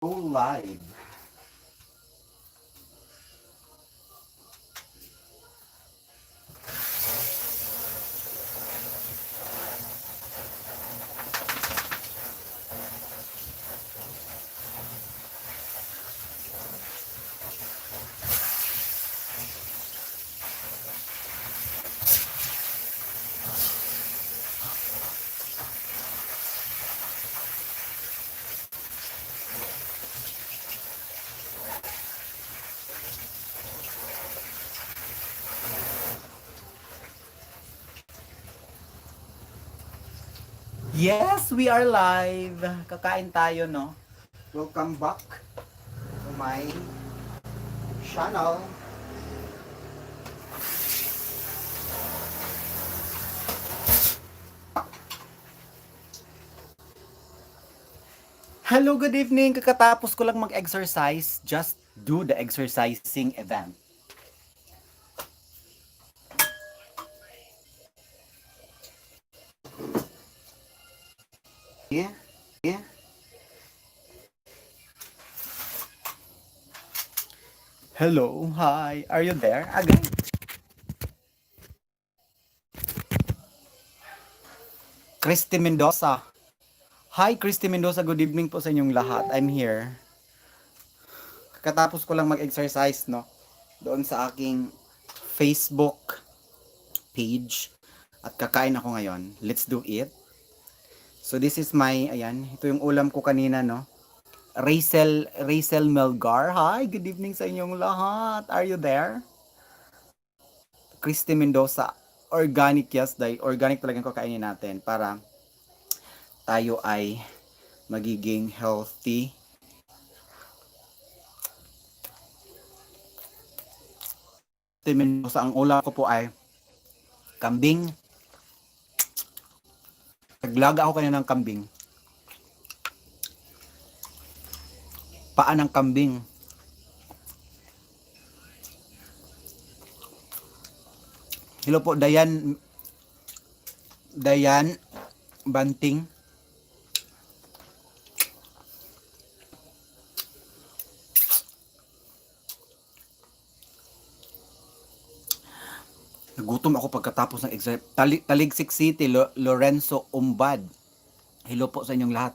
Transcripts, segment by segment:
Go live. Yes, we are live. Kakain tayo, no? Welcome back to my channel. Hello, good evening. Kakatapos ko lang mag-exercise. Just do the exercising event. Yeah, yeah. Hello, hi. Are you there? Again. Christy Mendoza. Hi, Christy Mendoza. Good evening po sa inyong lahat. I'm here. Kakatapos ko lang mag-exercise, no? Doon sa aking Facebook page. At kakain ako ngayon. Let's do it. So this is my, ayan, ito yung ulam ko kanina, no? Rachel Melgar. Hi, good evening sa inyong lahat. Are you there? Christy Mendoza. Organic, yes, dahil organic talagang kakainin natin para tayo ay magiging healthy. Christy Mendoza, ang ulam ko po ay kambing. Naglaga ako kanina ng kambing. Paa ng kambing. Hello po, Dayan Banting. Nagutom ako pagkatapos ng exam. Taligsik City, Lorenzo Umbad. Hello po sa inyong lahat.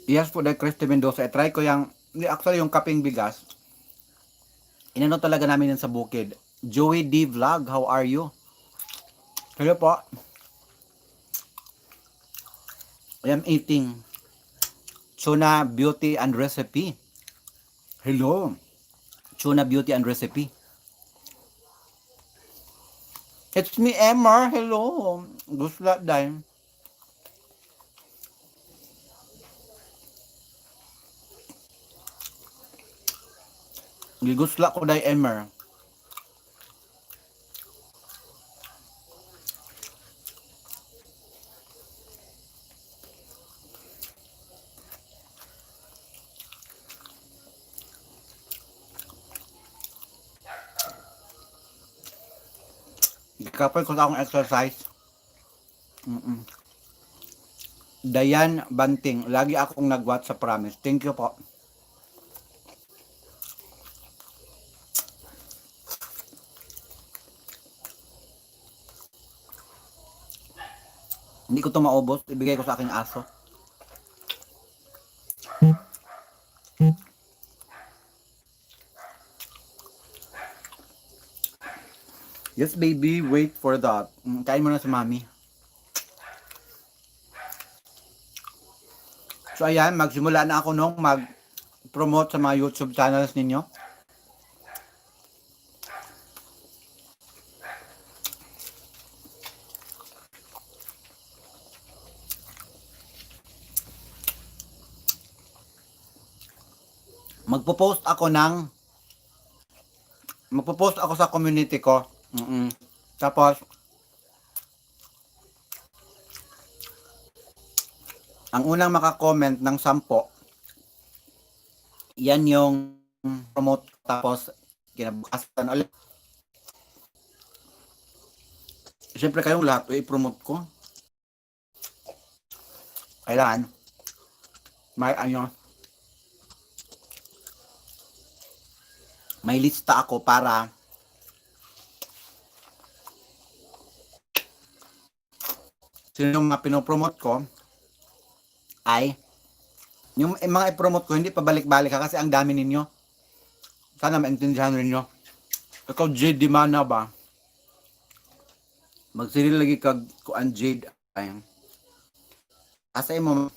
Yes po, dahil Christy Mendoza. I-try ko yung, actually yung kaping bigas. Inano talaga namin yan sa bukid. Joey D Vlog, how are you? Hello po. I am eating tuna beauty and recipe. Hello. Tuna beauty and recipe. It's me, Emma. Hello. Gusla dahil. Gigusla ko dahil, Emma. Kapag ko sa akong exercise. Dayan Banting. Lagi akong nag-WhatsApp, promise. Thank you po. Hindi ko ito maubos. Ibigay ko sa aking aso. Yes, baby. Wait for that. Kain mo na si mami. So, ayan. Magsimula na ako nung mag-promote sa mga YouTube channels ninyo. Magpo-post ako sa community ko. Tapos, ang unang makakomment ng 10, yan yung promote. Tapos, kinabukasan ulit. Siyempre kayong lahat, i-promote ko. Kailangan, may lista ako para sino mga pinopromote ko ay yung mga i-promote ko hindi pa balik-balik kasi ang dami ninyo. Sana maintindihan ninyo. Ikaw Jade Dimana ba? Magsilil lagi kag kuan Jade ay. Asa mo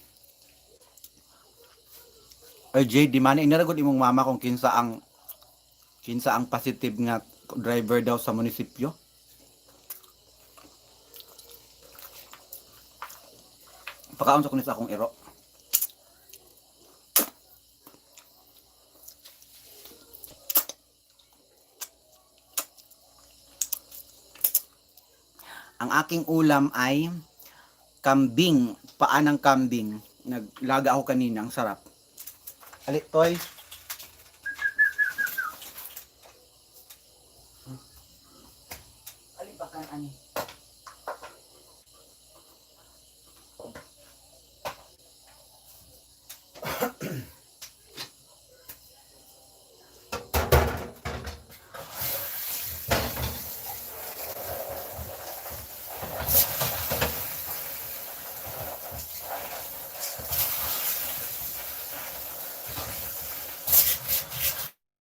ay Jade Dimana inaragod imong mama kung kinsa ang positive nga driver daw sa munisipyo. Pakaon sa kunis akong iro. Ang aking ulam ay kambing, paa ng kambing. Naglaga ako kanina, ang sarap. Alit, toy. Alipakan, ani.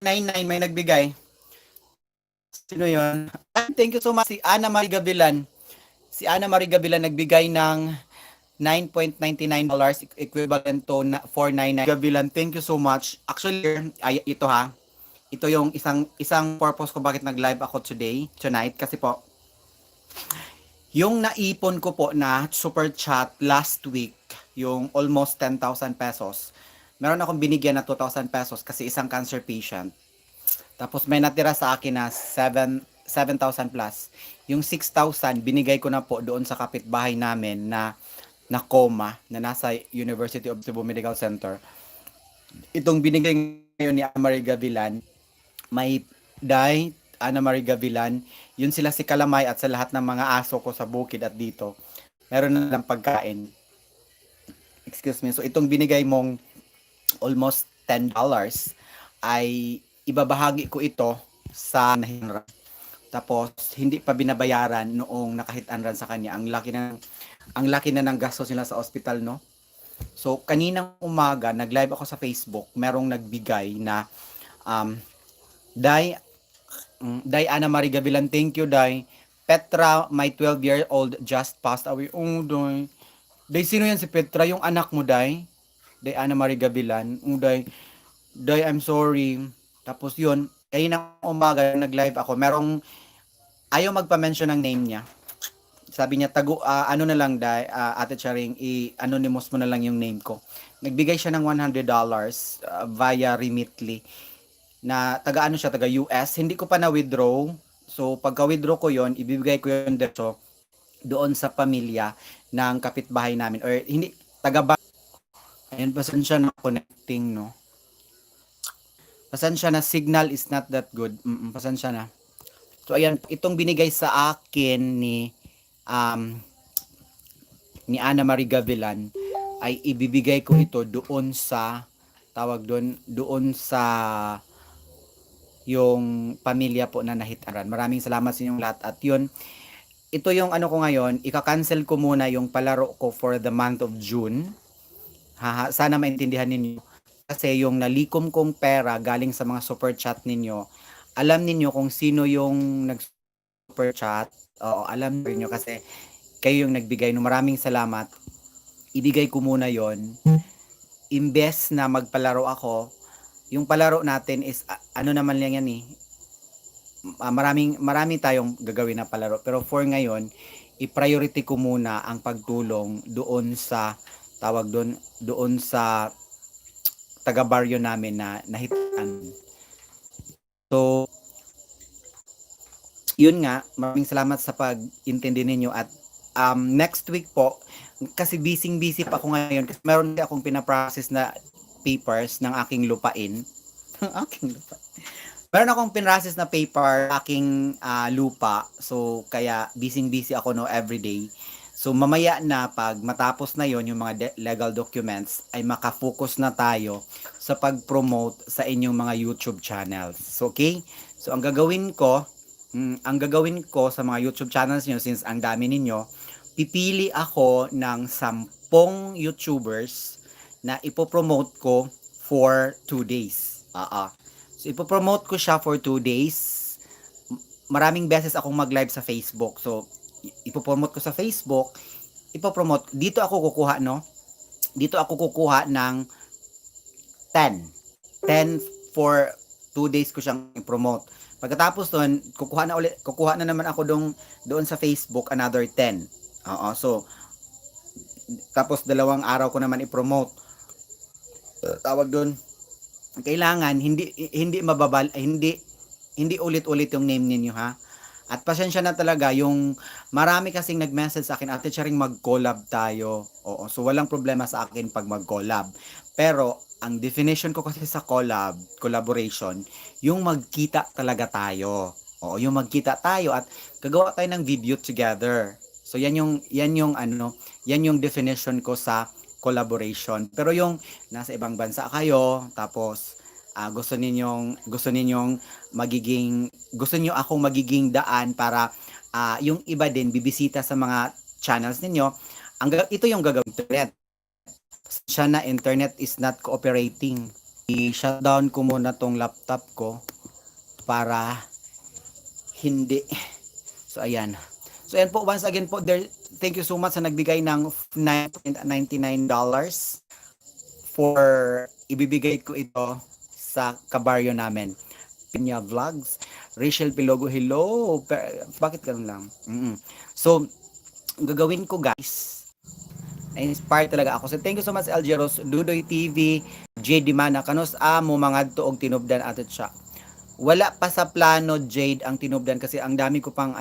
Nine may nagbigay. Sino yun? Thank you so much. Si Ana Marie Gavilan. Si Ana Marie Gavilan nagbigay ng $9.99 equivalent to 499. Gavilan, thank you so much. Actually, ay, ito ha. Ito yung isang purpose ko bakit nag-live ako tonight kasi po yung naipon ko po na super chat last week, yung almost 10,000 pesos. Meron akong binigyan na 2,000 pesos kasi isang cancer patient. Tapos may natira sa akin na 7,000 plus. Yung 6,000 binigay ko na po doon sa kapitbahay namin na coma na nasa University of Cebu Medical Center. Itong binigay ngayon ni Ana Marie Gavilan, may Ana Marie Gavilan, yun sila si Kalamay at sa lahat ng mga aso ko sa bukid at dito. Meron na lang pagkain. Excuse me. So itong binigay mong almost $10 ay ibabahagi ko ito sa nahinra. Tapos hindi pa binabayaran noong nakahitanran sa kanya. Ang laki na ng gastos nila sa ospital, no? So kaninang umaga nag-live ako sa Facebook, merong nagbigay na Day Ana Marie Gavilan, thank you Day. Petra, my 12-year-old just passed away. Oh, Day, sino yan si Petra? Yung anak mo, Day? Day Ana Marie Gavilan. Oh, Day, I'm sorry. Tapos yun, kaninang umaga nag-live ako. Merong ayaw magpa-mention ng name niya. Sabi niya, ano na lang, Day, Ate Charing, i-anonymous mo na lang yung name ko. Nagbigay siya ng $100 via Remitly. Na taga US. Hindi ko pa na-withdraw. So, pagka-withdraw ko yon, ibibigay ko yon dito doon sa pamilya ng kapitbahay namin. Or hindi, Ayan, pasensya na connecting, no? Pasensya na, signal is not that good. Pasensya na. So, ayan, itong binigay sa akin ni Ana Marie Gavilan ay ibibigay ko ito doon sa doon sa yung pamilya po na nahitaran. Maraming salamat sa inyong lahat. At yun, ito yung ano ko ngayon, ika-cancel ko muna yung palaro ko for the month of June. Sana maintindihan ninyo. Kasi yung nalikom kong pera galing sa mga super chat ninyo, alam ninyo kung sino yung nag-super chat. Oo, alam niyo kasi kayo yung nagbigay. No, maraming salamat. Ibigay ko muna yon. Imbes na magpalaro ako, yung palaro natin is ano naman lang yan eh. Marami tayong gagawin na palaro. Pero for ngayon, i-priority ko muna ang pagtulong doon sa doon sa taga-baryo namin na nahitan. So, yun nga, maraming salamat sa pag-intindi ninyo at next week po, kasi busy pa ako ngayon kasi meron din akong pinaprocess na papers ng aking lupain. Meron akong pinrasis na paper aking lupa. So, kaya busy ako no everyday. So, mamaya na pag matapos na yon yung mga legal documents, ay makafocus na tayo sa pag-promote sa inyong mga YouTube channels. So, okay? So, ang gagawin ko sa mga YouTube channels niyo, since ang dami ninyo, pipili ako ng 10 YouTubers na ipopromote ko for 2 days. So, ipopromote ko siya for 2 days. Maraming beses akong mag-live sa Facebook. So, ipopromote ko sa Facebook. Ipopromote. Dito ako kukuha, no? Dito ako kukuha ng 10. 10 for 2 days ko siyang i-promote. Pagkatapos doon, kukuha na naman ako doon sa Facebook another 10. So, tapos 2 araw ko naman i-promote. Tawag doon, kailangan hindi ulit-ulit yung name ninyo, ha. At pasensya na talaga yung marami kasing nag-message sa akin, Ate Charing, mag-collab tayo. Oo, so walang problema sa akin pag mag-collab. Pero ang definition ko kasi sa collaboration, yung magkita talaga tayo. Oo, yung magkita tayo at gagawa tayo ng video together. So yan yung definition ko sa collaboration. Pero yung nasa ibang bansa kayo, tapos gusto ninyong gusto niyo akong magiging daan para yung iba din bibisita sa mga channels ninyo. Ito yung gagawin internet. Siya na internet is not cooperating. I-shutdown ko muna tong laptop ko para hindi. So ayan. So ayan po, once again po, thank you so much sa nagbigay ng $9.99 for ibibigay ko ito sa kabaryo namin. Pinya Vlogs, Rachel Pilogo, hello. Bakit ganun lang? So, gagawin ko, guys, na-inspire talaga ako. So, thank you so much, Algeros, Dudoy TV, Jade Dimana, kanos mo mga tuog tinubdan ato siya. Wala pa sa plano, Jade, ang tinubdan kasi ang dami ko pang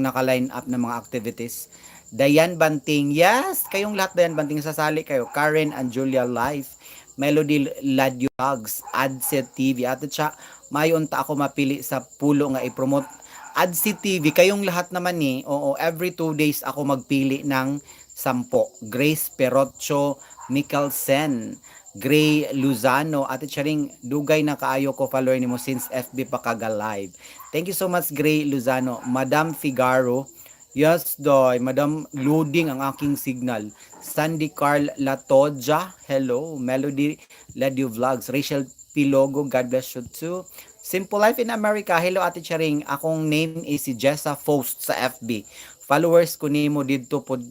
naka-line up ng mga activities. Dayan Banting, yes, kayong lahat Dayan Banting, sasali kayo. Karen and Julia Life, Melody Ladyo Vlogs, Adset TV, at siya, mayon ta ako mapili sa pulo nga i-promote. Adset TV, kayong lahat naman oo, every 2 days ako magpili ng 10. Grace Perotcho, Michelsen, Gray Luzano, at siya ring dugay na kaayo ko follower nimo since FB pa kaga live. Thank you so much, Gray Luzano. Madam Figaro, yes, doy. Madam, loading ang aking signal. Sandy Carl Latoja, hello. Melody Ladio Vlogs. Rachel Pilogo, God bless you too. Simple Life in America, hello Ate Charing. Akong name is si Jessa Faust sa FB. Followers ko nimo didto pod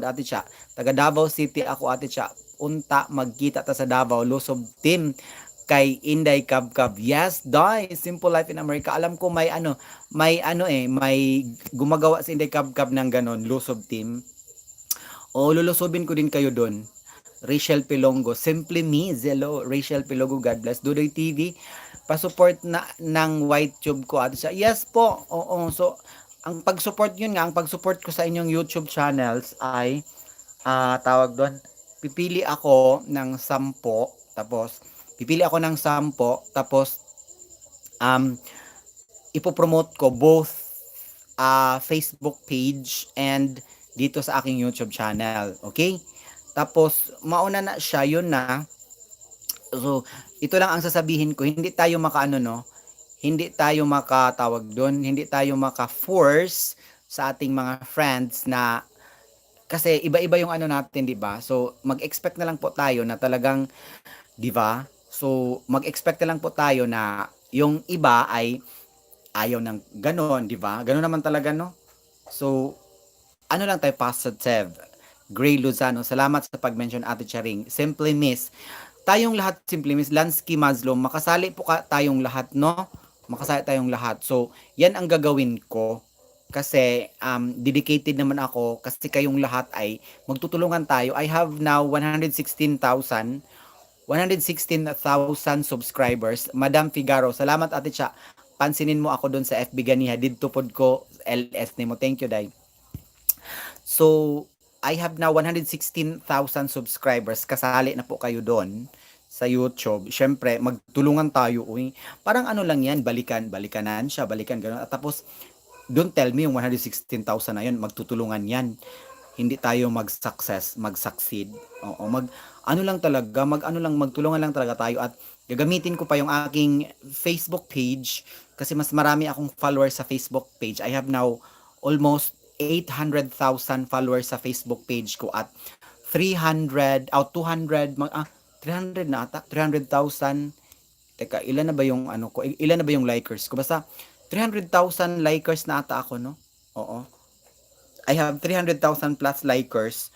Ate Cha. Taga Davao City ako, Ate Cha. Unta magkita ta sa Davao, Lusob team kay Inday Kabkab. Yes, dai, Simple Life in America. Alam ko may gumagawa sa Inday Kabkab ng ganon, Lusob team. O lulusobin ko din kayo doon. Rachel Pilongo, Simply Me, Zelo, Rachel Pilongo, God bless. Dudoy TV, pa-support na ng white tube ko at siya. Yes po. Oo, so ang pag-support ko sa inyong YouTube channels ay tawag doon, pipili ako ng 10, tapos ipopromote ko both Facebook page and dito sa aking YouTube channel. Okay? Tapos mauna na siya, yun na. So, ito lang ang sasabihin ko, hindi tayo makatawag doon, hindi tayo maka-force sa ating mga friends na kasi iba-iba yung natin, 'di ba? So, mag-expect na lang po tayo na talagang, 'di ba? So, mag-expect na lang po tayo na yung iba ay ayaw ng ganon, 'di ba? Ganon naman talaga, no? So, lang tayo, positive. Gray Luzano, salamat sa pag-mention, Ate Charing. Simply Miss, tayong lahat, Simply Miss, Lansky Maslow, makasali po tayong lahat, no? Makasali tayong lahat. So, yan ang gagawin ko. Kasi, dedicated naman ako, kasi kayong lahat ay magtutulungan tayo. I have now 116,000 subscribers. Madam Figaro, salamat Ate Cha. Pansinin mo ako doon sa FB ganiha, didto pod ko LS nimo. Thank you, Day. So, I have now 116,000 subscribers. Kasali na po kayo doon sa YouTube, syempre magtulungan tayo, uy. Parang ano lang yan, balikanan siya, balikan gano'n. At tapos, don't tell me yung 116,000 na yun, magtutulungan yan. Hindi tayo mag-succeed. Oo, magtulungan lang talaga tayo at gagamitin ko pa yung aking Facebook page kasi mas marami akong followers sa Facebook page. I have now almost 800,000 followers sa Facebook page ko at 300 na ata, 300,000. Teka, ilan na ba yung ano ko? Ilan na ba yung likers ko? Basta 300,000 likers na ata ako, no? Oo. I have 300,000 plus likers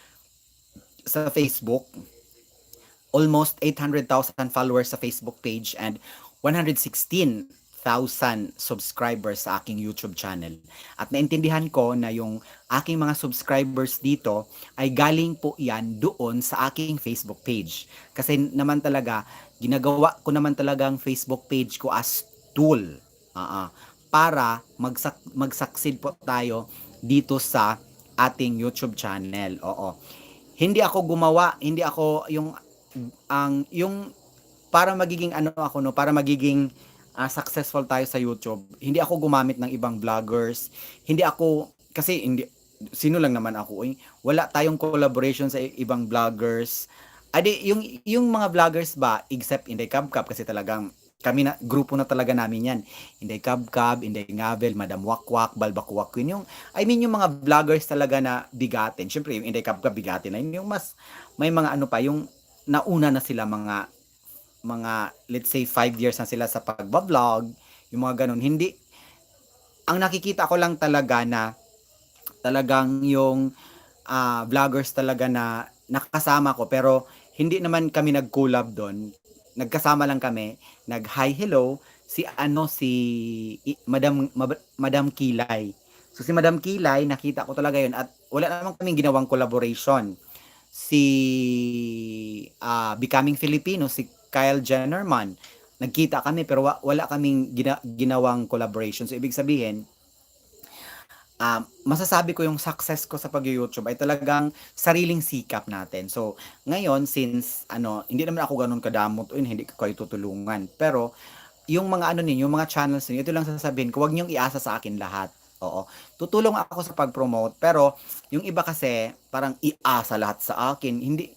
sa Facebook, almost 800,000 followers sa Facebook page, and 116,000 subscribers sa aking YouTube channel. At naintindihan ko na yung aking mga subscribers dito ay galing po yan doon sa aking Facebook page. Kasi naman talaga, ginagawa ko naman talaga ang Facebook page ko as tool. Para mag-succeed po tayo dito sa ating YouTube channel. Oo. Hindi ako yung para magiging para magiging successful tayo sa YouTube. Hindi ako gumamit ng ibang vloggers. Sino lang naman ako, eh. Wala tayong collaboration sa ibang vloggers. Yung mga vloggers ba, except Inday Kabkab kasi talagang kami na, grupo na talaga namin yan. Inday Kabkab, Inday Ngavel, Madam Wakwak, Balbakwak, yung mga vloggers talaga na bigatin. Siyempre, yung Inday Kabkab bigatin na yung mas, may mga yung nauna na sila mga let's say 5 years na sila sa pagbablog, yung mga ganun. Hindi, ang nakikita ko lang talaga na talagang yung vloggers talaga na nakasama ko, pero hindi naman kami nag-collab doon. Nagkasama lang kami, nag-hi, hello, si Madam Kilay. So si Madam Kilay, nakita ko talaga yun at wala naman kaming ginawang collaboration. Si Becoming Filipino, si Kyle Jennerman, nagkita kami pero wala kaming ginawang collaboration. So ibig sabihin, masasabi ko yung success ko sa pag-YouTube ay talagang sariling sikap natin. So, ngayon, since, hindi naman ako ganun kadamot, hindi ko kayo tutulungan. Pero, yung mga yung mga channels ninyo, ito lang sasabihin ko, huwag niyong iasa sa akin lahat. Oo. Tutulong ako sa pag-promote, pero, yung iba kasi, parang iasa lahat sa akin. Hindi,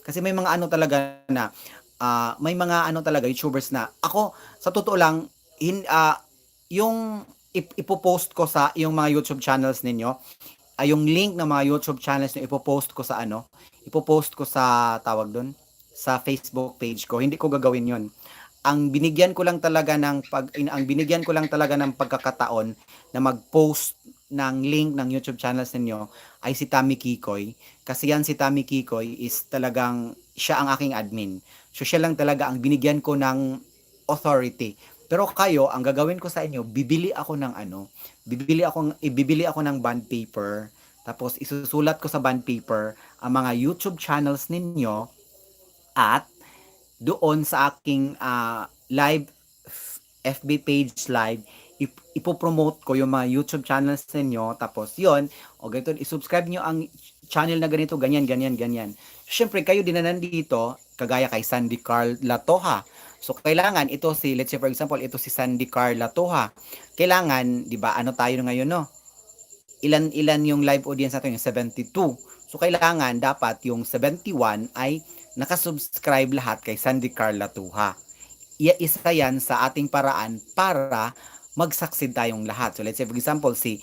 kasi may mga talaga na, may mga talaga, YouTubers na, ako, sa totoo lang, yung ipopost ko sa yung mga YouTube channels ninyo, yung link ng mga YouTube channels niyo ipopost ko sa ipopost ko sa tawag doon sa Facebook page ko. Hindi ko gagawin 'yon. Ang binigyan ko lang talaga ng pagkakataon na mag-post ng link ng YouTube channels ninyo ay si Tammy Kikoy. Kasi yan si Tammy Kikoy is talagang siya ang aking admin. So siya lang talaga ang binigyan ko ng authority. Pero kayo, ang gagawin ko sa inyo, ibibili ako ng bond paper, tapos isusulat ko sa bond paper ang mga YouTube channels ninyo at doon sa aking live FB page live, ipopromote ko yung mga YouTube channels ninyo, tapos yon ganito, isubscribe nyo ang channel na ganito, ganyan. Siyempre, kayo din na nandito, kagaya kay Sandy Carl Latoha. So, kailangan ito let's say for example, ito si Sandy Carl Latoha. Kailangan, di ba, tayo ngayon, no? Ilan yung live audience natin, yung 72. So, kailangan, dapat yung 71 ay nakasubscribe lahat kay Sandy Carl Latoha. Isa yan sa ating paraan para mag-succeed tayong lahat. So, let's say for example, si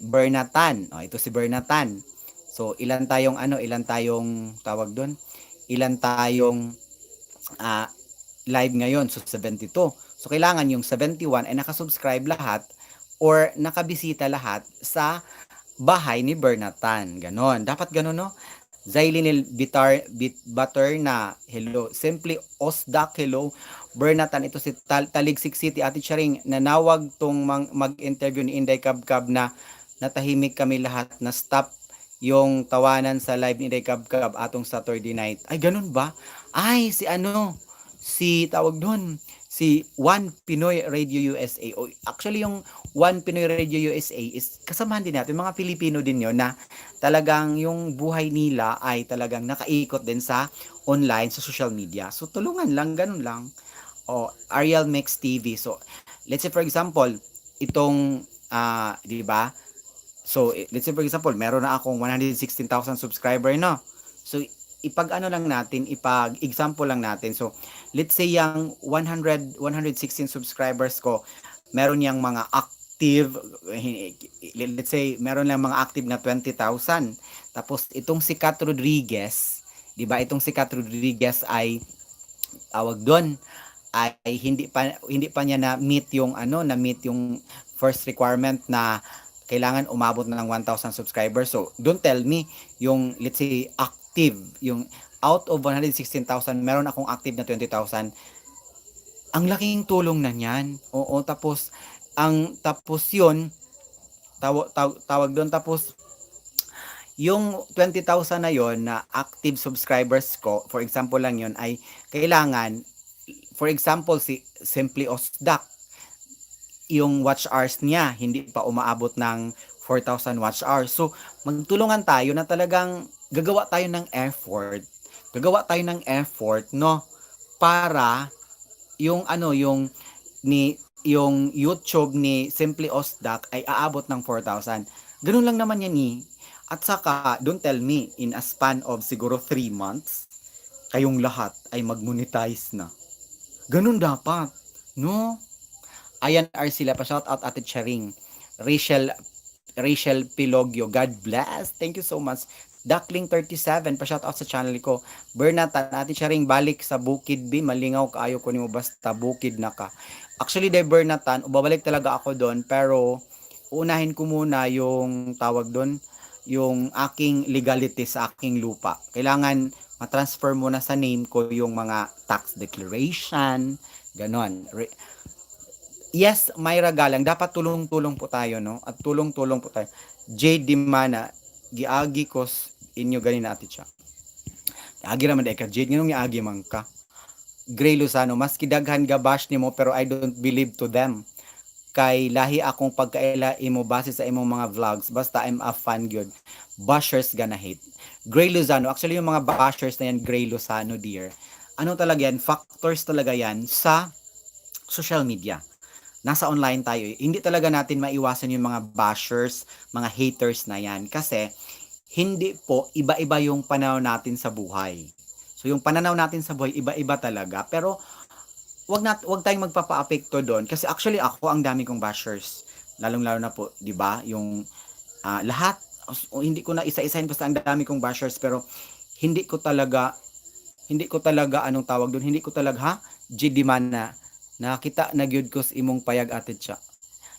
Bernatan. Ito si Bernatan. So, ilan tayong tawag doon? Ilan tayong live ngayon? So, 72. So, kailangan yung 71 ay nakasubscribe lahat or nakabisita lahat sa bahay ni Bernatan. Ganon. Dapat ganon, no? Zailinil Butter na hello. Simply Osdak, hello. Bernatan, ito si Taligsik City, Ate Charing, nanawag tong mag-interview ni Inday Kabkab na natahimik kami lahat na stop yung tawanan sa live ni Inday Kabkab atong Saturday night. Ay, ganun ba? Ay, si tawag doon, si One Pinoy Radio USA. O actually yung One Pinoy Radio USA is kasamahan din natin mga Pilipino din yon na talagang yung buhay nila ay talagang nakaikot din sa online, sa social media. So tulungan lang, ganun lang. O Ariel Mix TV. So let's say for example, itong 'di ba? So let's say for example, meron na akong 116,000 subscriber, no? So ipag-ano lang natin, ipag-example lang natin. So, let's say yung 116 subscribers ko, meron yang mga active, let's say, meron lang mga active na 20,000. Tapos, itong si Kat Rodriguez, di ba, itong si Kat Rodriguez ay, tawag doon, ay hindi pa niya na meet yung first requirement na kailangan umabot na ng 1,000 subscribers. So, don't tell me yung, let's say, active, yung out of 116,000, meron akong active na 20,000. Ang laking tulong na niyan. Oo, tapos, yun, tawag doon, tapos, yung 20,000 na yon na active subscribers ko, for example lang yun, ay kailangan, for example, si Simply Osdak, yung watch hours niya hindi pa umaabot ng 4,000 watch hours. So, magtulungan tayo na talagang gagawa tayo ng effort. Gagawa tayo ng effort, no? Para yung yung YouTube ni Simply Osdak ay aabot ng 4,000. Ganun lang naman yan eh. At saka, don't tell me, in a span of siguro 3 months, kayong lahat ay mag-monetize na. Ganun dapat, no? Ayan Arcila, pa-shout out Ate Charing. Rachel Pilogyo, God bless. Thank you so much. Duckling37, pa-shout out sa channel ko. Bernatan, Ate Charing, balik sa Bukid B. Malingaw kaayo ko nimo basta Bukid na ka. Actually, de Bernatan, babalik talaga ako doon, pero unahin ko muna yung tawag doon, yung aking legality sa aking lupa. Kailangan ma-transfer muna sa name ko yung mga tax declaration, ganon. Yes, Myra Galang, dapat tulong-tulong po tayo, no? At tulong-tulong po tayo. J. Dimana, giagi ko inyo ganin natin siya. Giagi naman ka, Jade, nganong giagi man ka. Gray Luzano, mas kidaghan gabash nimo pero I don't believe to them. Kay lahi akong pagkaila imo base sa imong mga vlogs. Basta I'm a fan gyud. Bashers gonna hate. Gray Luzano, actually yung mga bashers na yan, Gray Luzano, dear. Ano talaga yan? Factors talaga yan sa social media. Nasa online tayo. Hindi talaga natin maiwasan yung mga bashers, mga haters na yan. Kasi, hindi po, iba-iba yung pananaw natin sa buhay. So, yung pananaw natin sa buhay, iba-iba talaga. Pero, wag tayong magpapa-apekto doon. Kasi actually, ako, ang dami kong bashers. Lalong-lalo na po, di ba? Yung lahat, hindi ko na isa-isahin, basta ang dami kong bashers. Pero, hindi ko talaga, anong tawag doon? Hindi ko talaga, Jidiman na, nakita na gyud ko sa imong payag ate siya.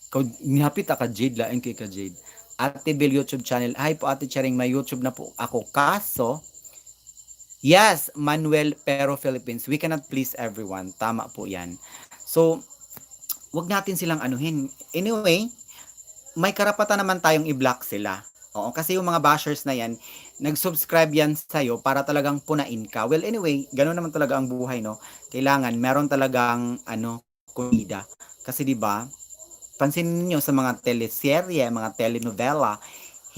Kau nihapit ka Jade lain kay ka Jade. Ate Bill YouTube channel. Hi po Ate Charing, may YouTube na po ako. Kaso, yes, Manuel pero Philippines. We cannot please everyone. Tama po 'yan. So, wag natin silang anuhin. Anyway, may karapatan naman tayong i-block sila. Oo, kasi yung mga bashers na yan, nag-subscribe yan sa'yo para talagang punain ka. Well, anyway, gano'n naman talaga ang buhay, no? Kailangan, meron talagang, komida. Kasi, di ba, pansinin niyo sa mga teleserye, mga telenovela,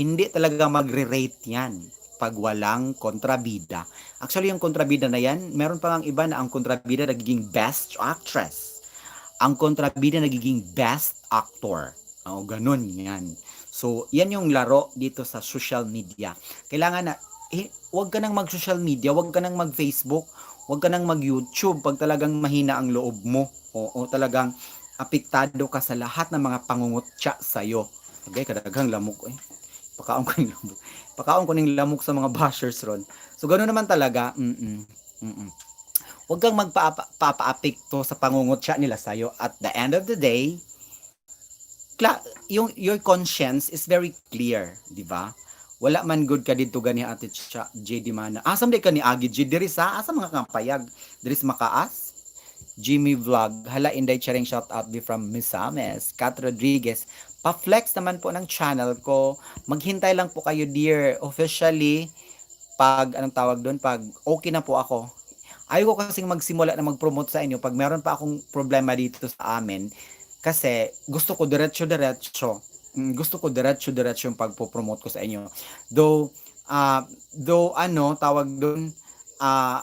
hindi talaga magre-rate yan pag walang kontrabida. Actually, yung kontrabida na yan, meron pa nga iba na ang kontrabida nagiging best actress. Ang kontrabida nagiging best actor. O, ganun yan. So, yan yung laro dito sa social media. Kailangan na, huwag ka nang mag-social media, huwag ka nang mag-Facebook, huwag ka nang mag-YouTube pag talagang mahina ang loob mo. O talagang apektado ka sa lahat ng mga pangungutya sa'yo. Okay, kadaghang lamok eh. Pakaon ko ng lamok sa mga bashers ron. So, gano'n naman talaga. Huwag kang magpa-apekto sa pangungutya nila sa'yo. At the end of the day, your conscience is very clear, di ba? Wala man good ka dito gani ate JD Mana. Asam di ka ni Agi J diri sa asa mga kapayag diri sa Makaas. Jimmy Vlog, hala inday charing shout out be from Misames, Kat Rodriguez. Pa-flex naman po ng channel ko. Maghintay lang po kayo dear. Officially pag anong tawag doon, pag okay na po ako. Ayaw ko kasing magsimula na mag-promote sa inyo pag meron pa akong problema dito sa amin. Kasi gusto ko diretso-diretso. Gusto ko diretso-diretso yung pagpo-promote ko sa inyo. Though ano, tawag doon,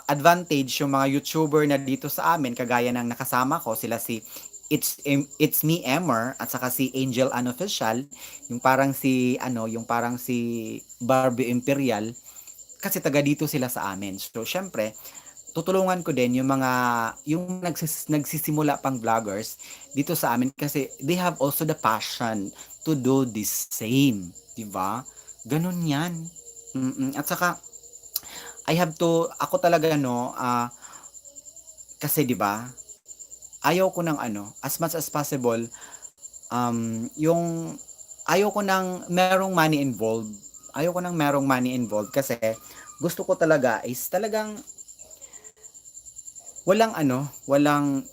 advantage yung mga YouTuber na dito sa amin, kagaya ng nakasama ko, sila si It's Me Emmer at saka si Angel Unofficial, yung parang si Barbie Imperial, kasi taga dito sila sa amin. So syempre, tutulungan ko din yung nagsisimula pang vloggers dito sa amin kasi they have also the passion to do this same, 'di ba? Ganun 'yan. At saka ako talaga kasi 'di ba? Ayaw ko ng as much as possible yung ayaw ko ng merong money involved. Ayaw ko ng merong money involved kasi gusto ko talaga is talagang walang ang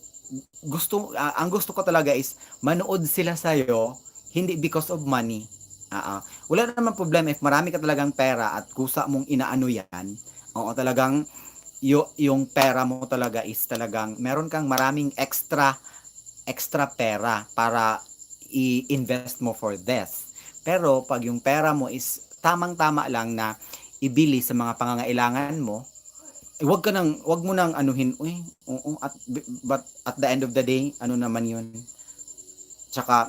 gusto ko talaga is manood sila sa iyo hindi because of money. Wala naman problema if marami ka talagang pera at kusa mong inaano yan. Oo, talagang yung pera mo talaga is talagang meron kang maraming extra pera para i-invest mo for this. Pero pag yung pera mo is tamang-tama lang na ibili sa mga pangangailangan mo, wag mo nang anuhin, but at the end of the day, ano naman yun. Tsaka,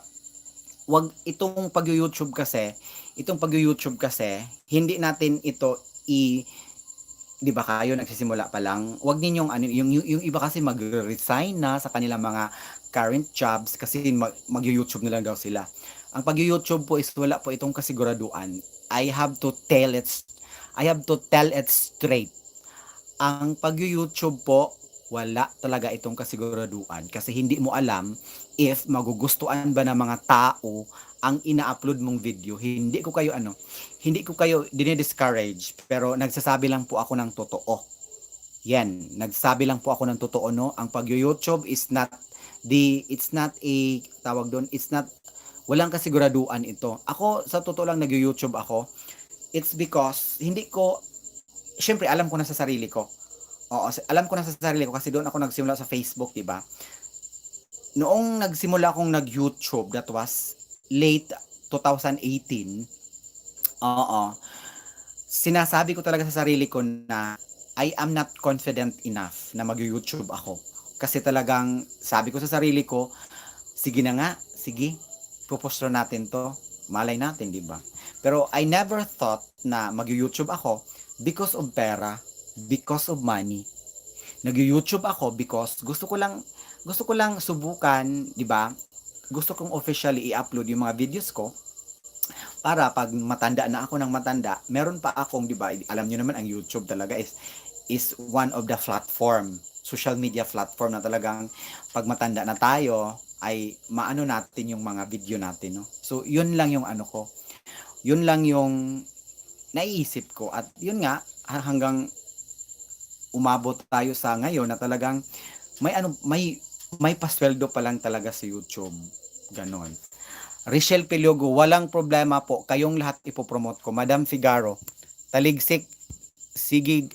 itong pag-YouTube kasi, hindi natin ito di ba kayo nagsisimula pa lang, wag ninyong yung iba kasi mag-resign na sa kanilang mga current jobs kasi mag-YouTube na lang daw sila. Ang pag-YouTube po is wala po itong kasiguraduhan. I have to tell it straight. Ang pag-YouTube po, wala talaga itong kasiguraduhan kasi hindi mo alam if magugustuhan ba ng mga tao ang ina-upload mong video. Hindi ko kayo dinidiscourage, pero nagsasabi lang po ako ng totoo. Yan, nagsasabi lang po ako ng totoo, no? Ang pag-YouTube is walang kasiguraduhan ito. Ako, sa totoo lang nag-YouTube ako, it's because, syempre alam ko na sa sarili ko. Oo, alam ko na sa sarili ko kasi doon ako nagsimula sa Facebook, 'di ba? Noong nagsimula akong nag-YouTube, that was late 2018. Oo. Sinasabi ko talaga sa sarili ko na I am not confident enough na mag-YouTube ako. Kasi talagang sabi ko sa sarili ko, sige na nga, sige, pupostro natin 'to. Malay natin, 'di ba? Pero I never thought na mag-YouTube ako because of pera, because of money. Nag-YouTube ako because gusto ko lang subukan, 'di ba? Gusto kong officially i-upload yung mga videos ko para pag matanda na ako ng matanda, meron pa akong, 'di ba? Alam niyo naman ang YouTube talaga is one of the social media platform na talagang pag matanda na tayo ay maano natin yung mga video natin, no? So, yun lang yung ko. Yun lang yung naiisip ko at yun nga hanggang umabot tayo sa ngayon na talagang may pasweldo pa lang talaga sa YouTube. Ganon. Richelle Piliogo, walang problema po. Kayong lahat ipopromote ko. Madam Figaro, Taligsik, Sigig,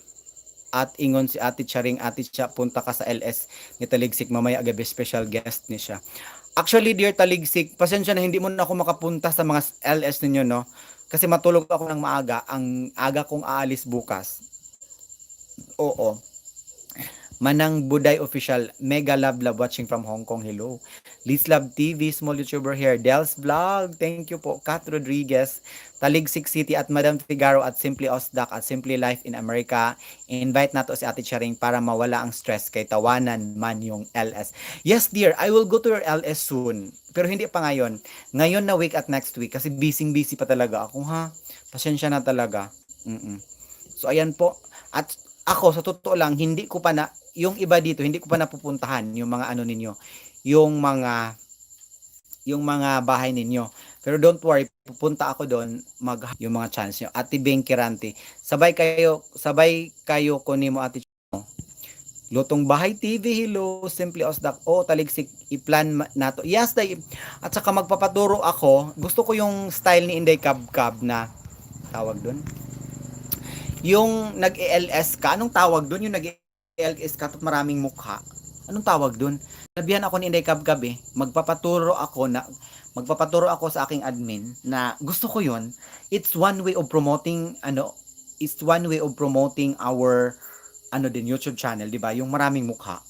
at ingon si Ate Charing, Ate Cha, punta ka sa LS ni Taligsik. Mamaya agabi special guest ni siya. Actually, dear Taligsik, pasensya na hindi mo na ako makapunta sa mga LS ninyo, no? Kasi matulog ako ng maaga. Ang aga kong aalis bukas. Oo. Manang Buday Official, Mega Love watching from Hong Kong. Hello. Liz Love TV, small YouTuber here. Del's Vlog, thank you po. Kat Rodriguez, Taligsik City at Madam Figaro at Simply Osdak at Simply Life in America. Invite nato si Ate Charing para mawala ang stress kay tawanan man yung LS. Yes dear, I will go to your LS soon. Pero hindi pa ngayon. Ngayon na week at next week kasi busy pa talaga ako, ha. Pasensya na talaga. So ayan po. At ako sa totoo lang yung iba dito hindi ko pa napupuntahan yung mga ninyo, yung mga bahay ninyo. Pero don't worry, pupunta ako doon yung mga chance nyo. Ate Beng Kirante, sabay kayo kunin mo Ate Lutong Bahay TV, hello, Simply Osdak, Taligsik, i-plan nato. Yes, at saka magpapaturo ako, gusto ko yung style ni Inday Kabkab na tawag doon. Yung nag-ELS ka, anong tawag doon? Yung LS katot maraming mukha. Anong tawag dun? Sabihan ako ni Inday Kabgab eh. Magpapaturo ako sa aking admin na gusto ko yun. It's one way of promoting it's one way of promoting our din YouTube channel, 'di ba? Yung maraming mukha.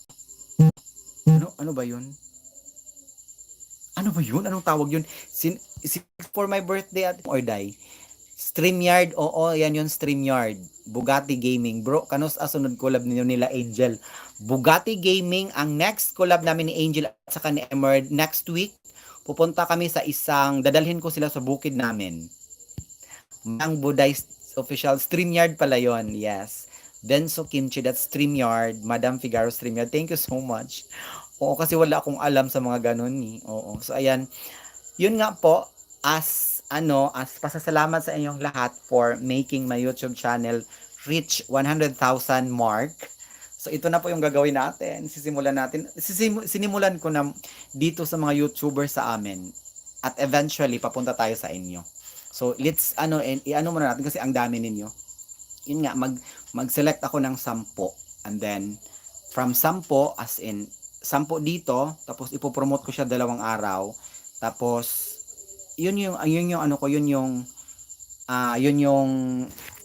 Ano ba 'yun? Ano ba 'yun? Anong tawag 'yun? For my birthday at or die. StreamYard, oo, yan yung StreamYard. Bugatti Gaming. Bro, kanus asunod collab ninyo nila Angel. Bugatti Gaming, ang next collab namin ni Angel at saka ni Emerald next week. Pupunta kami sa dadalhin ko sila sa bukid namin. Mang Buday official StreamYard pala yon. Yes. Denso Kimchi, that's StreamYard. Madam Figaro StreamYard. Thank you so much. Oo, kasi wala akong alam sa mga ganun ni. Oo. So, ayan. Yun nga po, as pasasalamat sa inyong lahat for making my YouTube channel reach 100,000 mark. So ito na po yung gagawin natin. Sinimulan ko na dito sa mga YouTubers sa amin. At eventually papunta tayo sa inyo. So let's muna natin kasi ang dami ninyo. Yun nga, mag-select ako ng 10 and then from 10 as in 10 dito, tapos ipopromote ko siya 2 araw. Tapos yun yung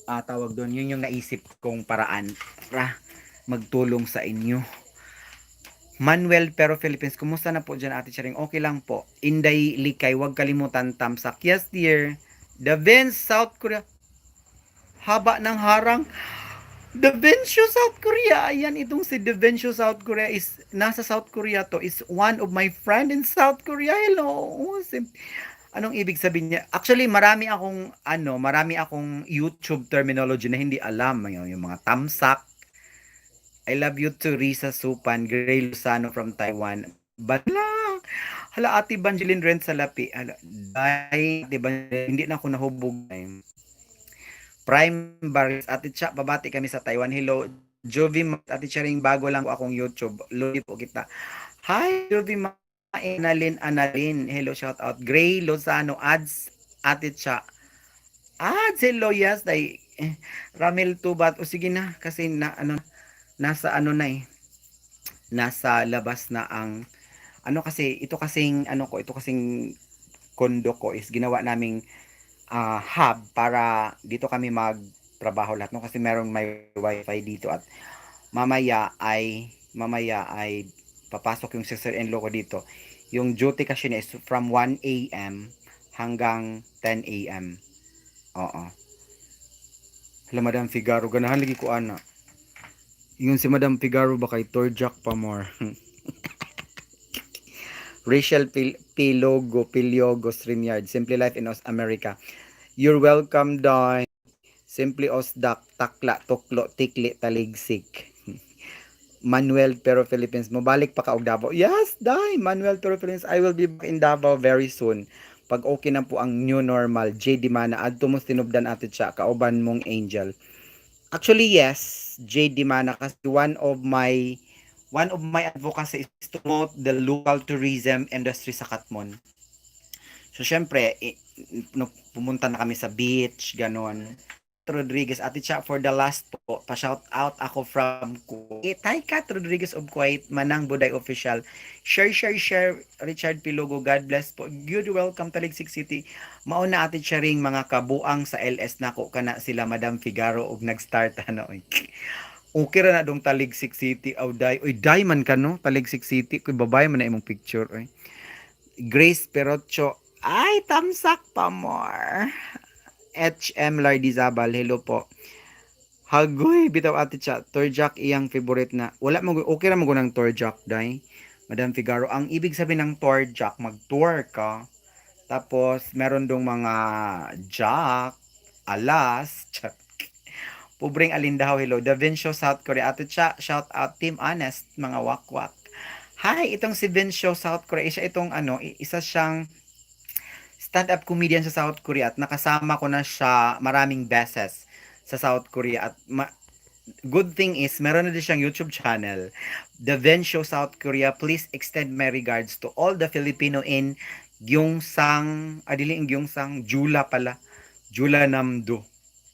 tawag doon, yun yung naisip kong paraan para magtulong sa inyo. Manuel pero Philippines, kumusta na po dyan Ate Charing? Okay lang po. Inday Likay, wag kalimutan tamsak. Yes dear. The Vince, South Korea. Haba ng harang. Davencio, South Korea. Ayan, itong si Davencio, South Korea is, nasa South Korea to, is one of my friend in South Korea. Hello. Anong ibig sabihin niya? Actually, marami akong YouTube terminology na hindi alam. Yung mga tamsak. I love you to Risa Supan, Gray Luzano from Taiwan. But lang, hala Ate Banjeline Ren sa lapi. Hala, Ate Banjeline, hindi na ako nahubog. Prime Baris, Ate Cha, babati kami sa Taiwan. Hello, Jovi, Ate Charing, bago lang po akong YouTube. Lodi po kita. Hi, Jovi, Analin. Hello, shout out. Gray Lozano, ads, Ate Cha. Ads, hello, yes. Ramil Tubat. O sige na, kasi nasa nasa labas na ang, ito kasing kondo ko is ginawa naming hub para dito kami magtrabaho lahat, no? Kasi meron may wifi dito at mamaya ay papasok yung sister-in-law ko dito. Yung duty kasi niya is from 1 a.m. hanggang 10 a.m. Oo. Hala, Madam Figaro, ganahan lagi ko ana. Yung si Madam Figaro ba kay Torjak pa more. Rachel Piliogo StreamYard, Simply Life in America. You're welcome, Dai. Simply Osdak, Takla, Tuklo, Tikli, Taligsik. Manuel pero Philippines, mabalik pa ka og Davao. Yes, Dai, Manuel pero Philippines, I will be back in Davao very soon. Pag okay na po ang new normal, JD Mana, adto mo tinubdan ato siya, kauban mong Angel. Actually, yes, JD Mana, kasi one of my advocacy is to promote the local tourism industry sa Katmon. So, syempre, pumunta na kami sa beach, ganon. Rodriguez, Ate Cha, for the last po, pa-shout out ako from Kuwait. Hi, Kat Rodriguez of Kuwait, Manang Buday Official. Share, Richard Pilogo, God bless po. Good welcome, Taligsik City. Mauna Ate Charing, mga kabuang sa LS na ko, kana sila Madam Figaro, og nag-start, Okay ra na dong Taligsik City, day. Uy, day man ka, no? Taligsik City, kuy babay man na imong picture, oy. Grace Perocho, ay, tamsak pa more. HM Lardizabal, hello po. Hagoy, bitaw Ate Cha, Torjak iyang favorite na. Wala mo, okay ra mo ng Torjak, day. Madam Figaro, ang ibig sabihin ng Torjak, mag-tour ka. Tapos, meron dong mga jack, alas, pobreng alindahaw, hello. Davencio, South Korea. Ate Cha, shout out, Team Honest, mga wakwak. Hi, itong si Vincio, South Korea. Isa siyang stand-up comedian sa South Korea at nakasama ko na siya maraming beses sa South Korea at good thing is meron na din siyang YouTube channel, The Vencio South Korea. Please extend my regards to all the Filipino in Gyeongsang, Jula Namdo,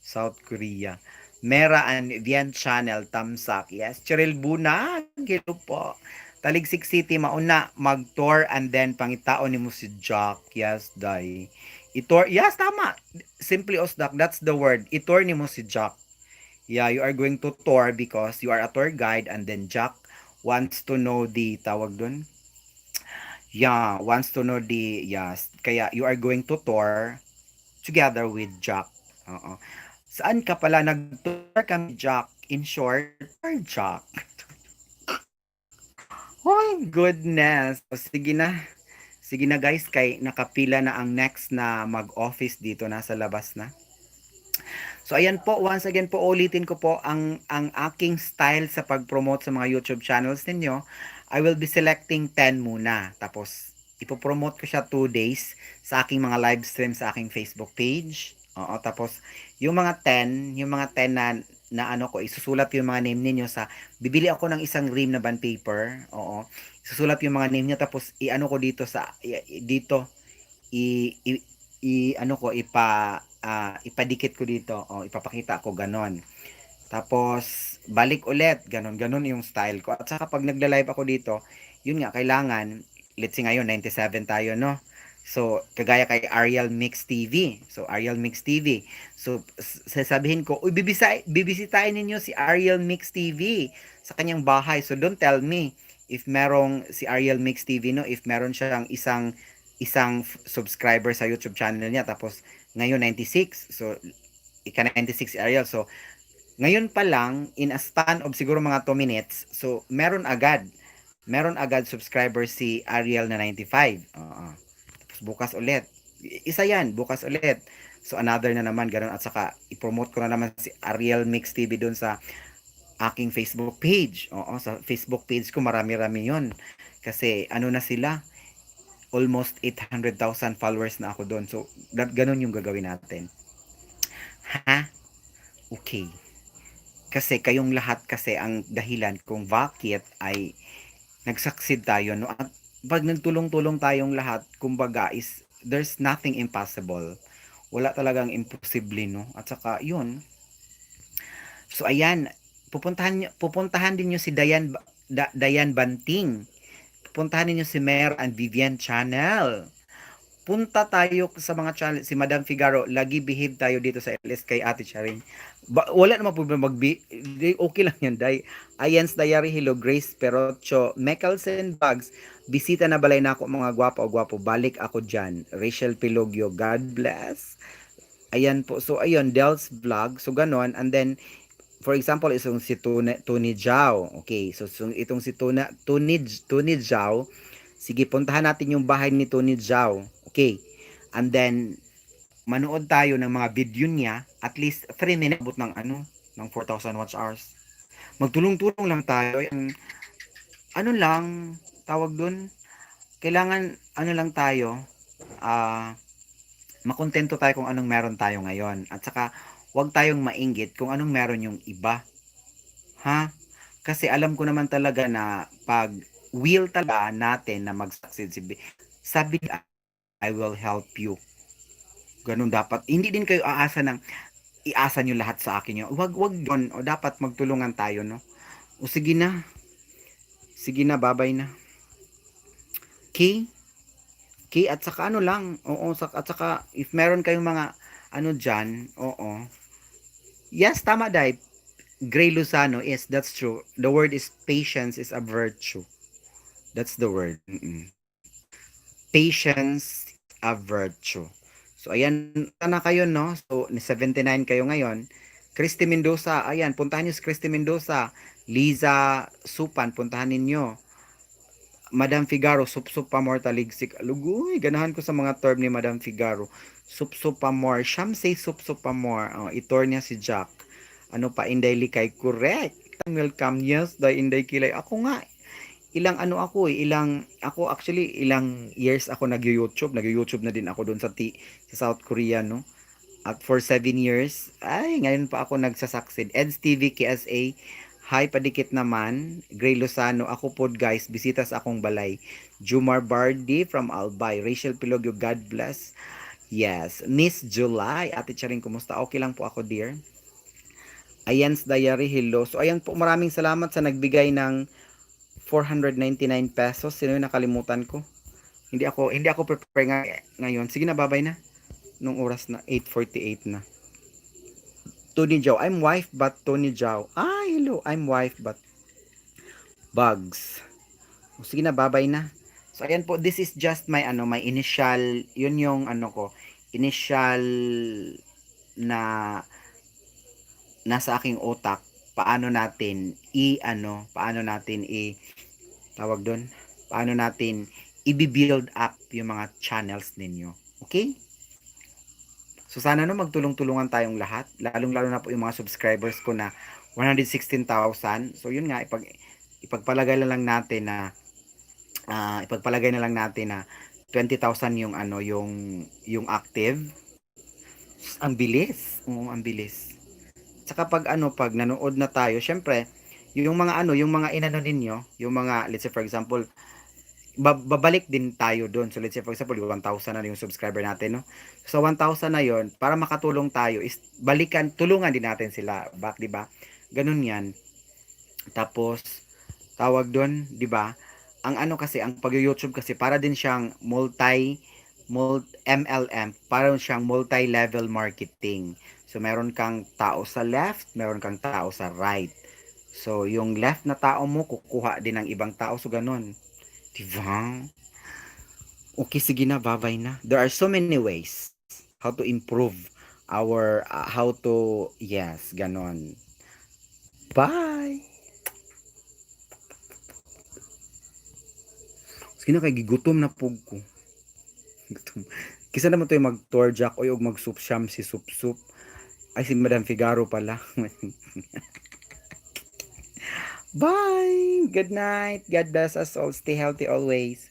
South Korea. Mera and Vian Channel, thumbs up. Yes, Cheryl Bunag, hello po. Taligsik City, mauna mag-tour and then pangitaon ni mo si Jack. Yes, day. Itor, yes, tama. Simply Osdak, that's the word. Itor ni mo si Jack. Yeah, you are going to tour because you are a tour guide and then Jack wants to know the tawag dun. Yeah, wants to know the yes. Kaya you are going to tour together with Jack. Oo. Saan ka pala nag-tour kami Jack? In short, tour Jack. Oh goodness. O, sige na. Sige na guys, kay nakapila na ang next na mag-office dito, nasa labas na. So ayan po, once again po ulitin ko po ang aking style sa pag-promote sa mga YouTube channels ninyo. I will be selecting 10 muna. Tapos ipopromote ko siya 2 days sa aking mga live stream sa aking Facebook page. Oo, tapos yung mga 10 na ano ko, isusulat yung mga name ninyo sa bibili ako ng isang ream na bond paper. Oo. Isusulat yung mga name niya tapos i-ano ko dito sa dito i, i, ano ko ipadikit ko dito o ipapakita ko ganon. Tapos balik ulit ganon yung style ko. At saka pag nagla-live ako dito, yun nga kailangan let's say ngayon 97 tayo no. So kagaya kay Ariel Mix TV. So Ariel Mix TV. So sasabihin ko, "Uy, bibisitahin ninyo si Ariel Mix TV sa kanyang bahay." So don't tell me if merong si Ariel Mix TV no, if meron siyang isang subscriber sa YouTube channel niya tapos ngayon 96 so ika 96 si Ariel so ngayon pa lang in a span of siguro mga 2 minutes so meron agad subscriber si Ariel na 95 tapos bukas ulit isa yan bukas ulit so another na naman ganun at saka i-promote ko na naman si Ariel Mix TV doon sa aking Facebook page sa Facebook page ko marami-rami yon kasi ano na sila almost 800,000 followers na ako doon. So, ganun yung gagawin natin. Ha? Okay. Kasi kayong lahat kasi ang dahilan kung bakit ay nagsucceed tayo. No? At pag nagtulong-tulong tayong lahat, kumbaga is there's nothing impossible. Wala talagang imposible, no? At saka, yun. So, ayan. Pupuntahan din nyo si Dayan Banting. Pupuntahan niyo si Mer and Vivian Channel. Punta tayo sa mga channel. Si Madam Figaro, lagi behave tayo dito sa LS kay Ate Charing. Wala naman po okay lang yan, day. Ayans Diary, hello, Grace Perocho, Meckelsen Bugs, bisita na balay na ako mga gwapo o gwapo, balik ako dyan. Rachel Pilogyo, God bless. Ayan po, so ayun, Del's Vlog, so ganon, and then, for example, isang si Tuni Jao. Okay, so itong si Tuni Jao, sige, puntahan natin yung bahay ni Tony Zhao. Okay. And then, manood tayo ng mga video niya. At least 3 minutes. Abot ng ng 4,000 watch hours. Magtulong-tulong lang tayo. Ano lang, tawag dun. Kailangan, ano lang tayo, makontento tayo kung anong meron tayo ngayon. At saka, huwag tayong mainggit kung anong meron yung iba. Ha? Kasi alam ko naman talaga na pag will talaga natin na mag-succeed sabi niya, I will help you. Ganun dapat. Hindi din kayo aasa ng iasa nyo lahat sa akin yun. Wag yun. O dapat magtulungan tayo, no? O sige na. Sige na, babay na. Okay? Okay, at saka ano lang. Oo, at saka if meron kayong mga ano dyan, oo. Yes, tama, Dai. Gray Luzano, yes, that's true. The word is patience is a virtue. That's the word. Patience a virtue. So, ayan na kayo, no? So, 79 kayo ngayon. Christy Mendoza, ayan, puntahan nyo si Christy Mendoza. Liza Supan, puntahan ninyo. Madam Figaro, sup-sup pa more taligsik. Alugoy, ganahan ko sa mga term ni Madam Figaro. Sup-sup pa more. Siyam say sup-sup pa more. Oh, itor niya si Jack. Ano pa, Inday Likay. Correct. Welcome. Yes, day Inday Kilay. Ako nga, ako actually ilang years ako nag-YouTube na din ako doon sa South Korea, no. At for 7 years, ay ngayon pa ako nagsasucceed. Eds TV KSA, hi padikit naman. Gray Lozano, ako pod guys, bisita sa akong balay. Jumar Bardi from Albay, Rachel Pilogyo, God bless. Yes, Miss July, Ate Charing, kumusta? Okay lang po ako, dear. Ayan's Diary, hello. So ayan po, maraming salamat sa nagbigay ng 499 pesos. Sino yung nakalimutan ko? Hindi ako prepare ngayon. Sige na, babay na. Nung oras na 8:48 na. Tony Jow, I'm wife but Tony Jow. Ah, hello, I'm wife but Bugs. O, sige na, babay na. So ayan po, this is just my my initial, yun yung ko, initial na nasa aking utak, paano natin paano natin tawag doon, paano natin i-build up yung mga channels ninyo. Okay? So sana magtulong-tulungan tayong lahat, lalong-lalo na po yung mga subscribers ko na 116,000. So yun nga, ipagpalagay na lang natin na 20,000 yung yung active. Ang bilis. Oo, ang bilis. Tsaka pag nanood na tayo, syempre, yung mga yung mga inano ninyo, yung mga, let's say for example, babalik din tayo doon. So let's say for example, yung 1,000 na yung subscriber natin, no? So 1,000 na yon, para makatulong tayo is tulungan din natin sila back, 'di ba? Ganun 'yan. Tapos tawag doon, 'di ba? Ang kasi ang pag-YouTube kasi para din siyang MLM, para siyang multi-level marketing. So meron kang tao sa left, meron kang tao sa right. So yung left na tao mo kukuha din ng ibang tao, so ganun. Diba? Okay, sige na, babay na. There are so many ways how to improve how to, yes, ganon. Bye! Sige na, kay gigutom na pug ko. Gutom. Kisa naman to yung mag-tour jack o yung mag-soup sham si soup soup. Ay, si Madam Figaro pala. Bye! Good night. God bless us all. Stay healthy always.